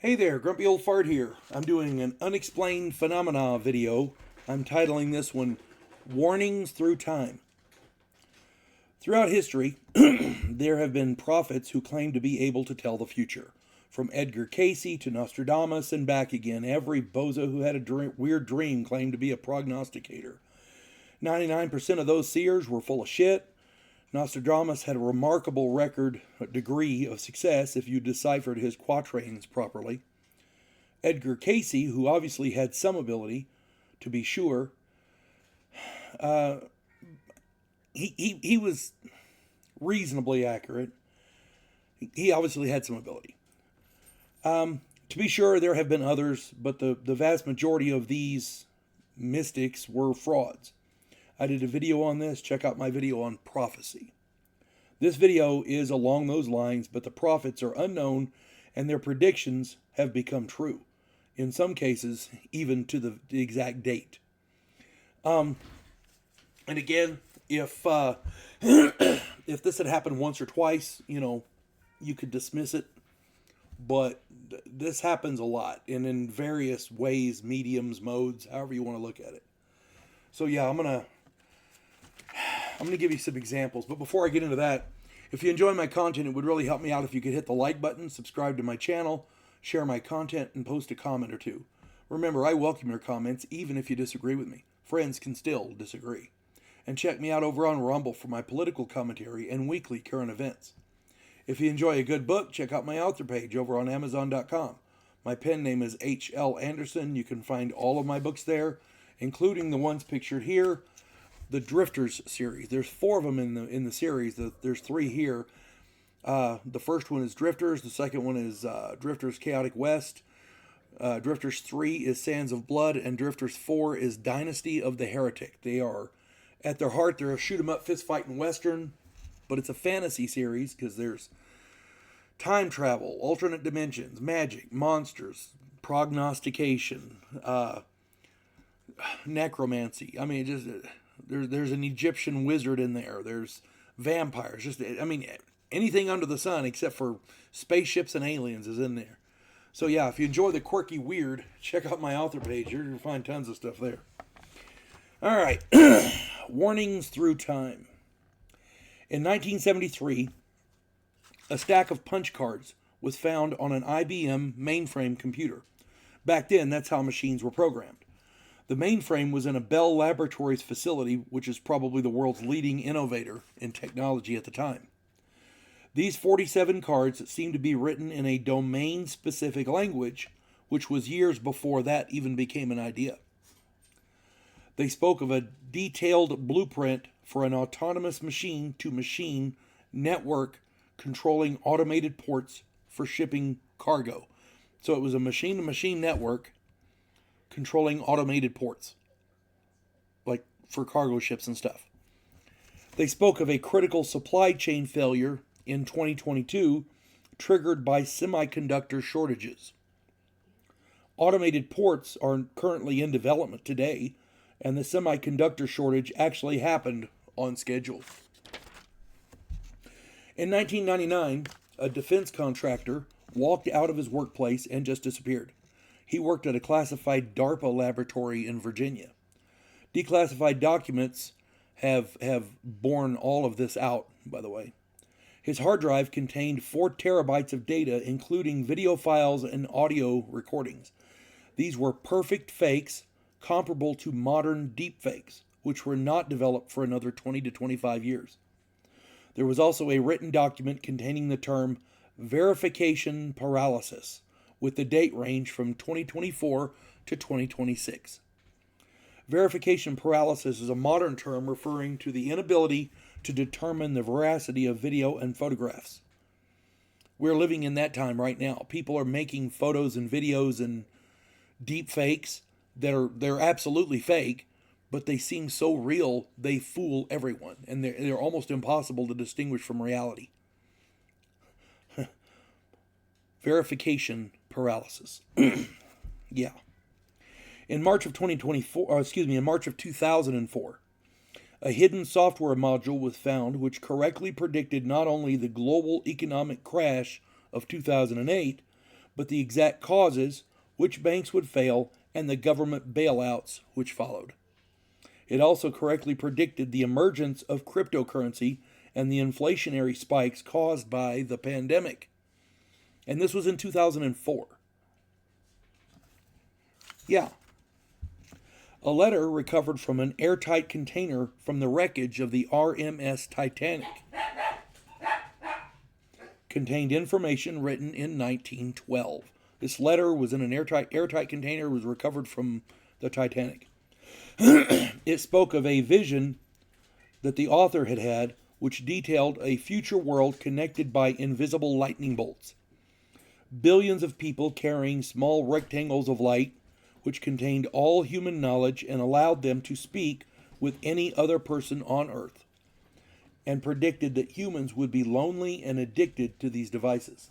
Hey there, Grumpy Old Fart here. I'm doing an Unexplained Phenomena video. I'm titling this one Warnings Through Time. Throughout history, there have been prophets who claim to be able to tell the future. From Edgar Cayce to Nostradamus and back again, every bozo who had a weird dream claimed to be a prognosticator. 99% of those seers were full of shit. Nostradamus had a remarkable degree of success if you deciphered his quatrains properly. Edgar Cayce, who obviously had some ability, to be sure, he was reasonably accurate. He obviously had some ability. To be sure, there have been others, but the vast majority of these mystics were frauds. I did a video on this. Check out my video on prophecy. This video is along those lines, but the prophets are unknown and their predictions have become true. In some cases, even to the exact date. And again, if if this had happened once or twice, you could dismiss it. But this happens a lot, and in various ways, mediums, modes, however you want to look at it. So yeah, I'm gonna give you some examples. But before I get into that, if you enjoy my content, it would really help me out if you could hit the like button, subscribe to my channel, share my content, and post a comment or two. Remember, I welcome your comments, even if you disagree with me. Friends can still disagree. And check me out over on Rumble for my political commentary and weekly current events. If you enjoy a good book, check out my author page over on Amazon.com. My pen name is H.L. Anderson. You can find all of my books there, including the ones pictured here, the Drifters series. There's 4 of them in the series. There's 3 here. The first one is Drifters. The second one is Drifters Chaotic West. Drifters 3 is Sands of Blood. And Drifters 4 is Dynasty of the Heretic. They are, at their heart, they're a shoot-'em-up fist-fighting western. But it's a fantasy series because there's time travel, alternate dimensions, magic, monsters, prognostication, necromancy. I mean, just there's an Egyptian wizard in there. There's vampires. Anything under the sun except for spaceships and aliens is in there. So yeah, if you enjoy the quirky weird, check out my author page. You're going to find tons of stuff there. All right. Warnings through time. In 1973, a stack of punch cards was found on an IBM mainframe computer. Back then, that's how machines were programmed. The mainframe was in a Bell Laboratories facility, which is probably the world's leading innovator in technology at the time. These 47 cards seemed to be written in a domain-specific language, which was years before that even became an idea. They spoke of a detailed blueprint for an autonomous machine-to-machine network controlling automated ports for shipping cargo. So it was a machine-to-machine network controlling automated ports, like for cargo ships and stuff. They spoke of a critical supply chain failure in 2022 triggered by semiconductor shortages. Automated ports are currently in development today, and the semiconductor shortage actually happened on schedule. In 1999, a defense contractor walked out of his workplace and just disappeared. He worked at a classified DARPA laboratory in Virginia. Declassified documents have borne all of this out, by the way. His hard drive contained 4 terabytes of data, including video files and audio recordings. These were perfect fakes, comparable to modern deepfakes, which were not developed for another 20 to 25 years. There was also a written document containing the term verification paralysis, with the date range from 2024 to 2026. Verification paralysis is a modern term referring to the inability to determine the veracity of video and photographs. We're living in that time right now. People are making photos and videos and deep fakes they're absolutely fake, but they seem so real they fool everyone, and they're almost impossible to distinguish from reality. Verification paralysis. Yeah. In March of 2004, a hidden software module was found which correctly predicted not only the global economic crash of 2008, but the exact causes, which banks would fail, and the government bailouts which followed. It also correctly predicted the emergence of cryptocurrency and the inflationary spikes caused by the pandemic. And this was in 2004. Yeah. A letter recovered from an airtight container from the wreckage of the RMS Titanic contained information written in 1912. This letter was in an airtight container, was recovered from the Titanic. It spoke of a vision that the author had had, which detailed a future world connected by invisible lightning bolts. Billions of people carrying small rectangles of light, which contained all human knowledge and allowed them to speak with any other person on earth, and predicted that humans would be lonely and addicted to these devices.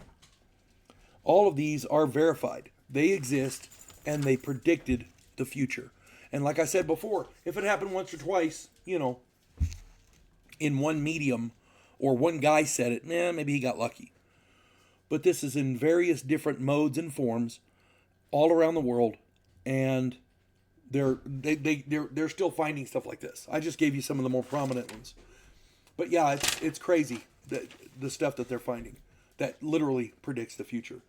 All of these are verified. They exist, and they predicted the future. And like I said before, if it happened once or twice, in one medium, or one guy said it, maybe he got lucky. But this is in various different modes and forms all around the world, and they're still finding stuff like this. I just gave you some of the more prominent ones. But yeah, it's crazy, the stuff that they're finding that literally predicts the future.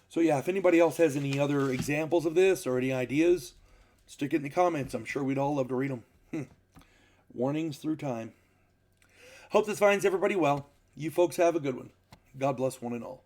So yeah, if anybody else has any other examples of this or any ideas, stick it in the comments. I'm sure we'd all love to read them. Warnings through time. Hope this finds everybody well. You folks have a good one. God bless one and all.